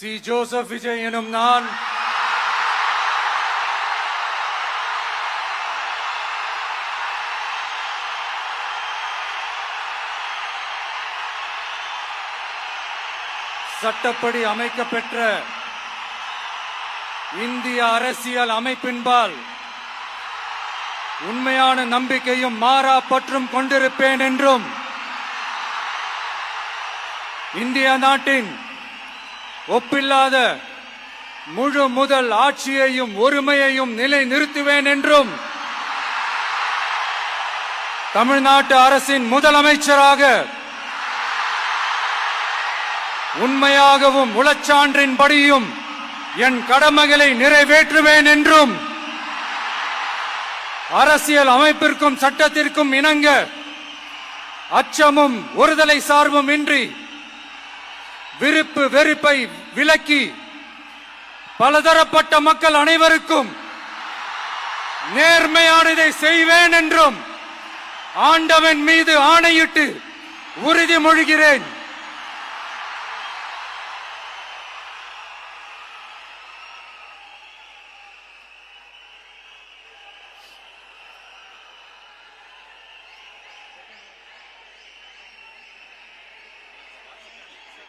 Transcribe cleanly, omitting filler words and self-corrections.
C. Joseph Vijay எனும் நான் சட்டப்படி அமைக்கப்பெற்ற இந்திய அரசியல் அமைப்பின்பால் உண்மையான நம்பிக்கையும் மாறா பற்றும் கொண்டிருப்பேன் என்றும் இந்திய நாட்டின் ஒப்பில்லாத முழு முதல் ஆட்சியையும் ஒருமையையும் நிலை நிறுத்துவேன் என்றும் தமிழ்நாட்டு அரசின் முதலமைச்சராக உண்மையாகவும் உளச்சான்றின்படியும் என் கடமைகளை நிறைவேற்றுவேன் என்றும் அரசியல் அமைப்பிற்கும் சட்டத்திற்கும் இணங்க அச்சமும் ஒருதலை சார்பும் இன்றி விருப்பு வெறுப்பை விலக்கி பலதரப்பட்ட மக்கள் அனைவருக்கும் நேர்மையானதை செய்வேன் என்றும் ஆண்டவன் மீது ஆணையிட்டு உறுதிமொழிகிறேன்.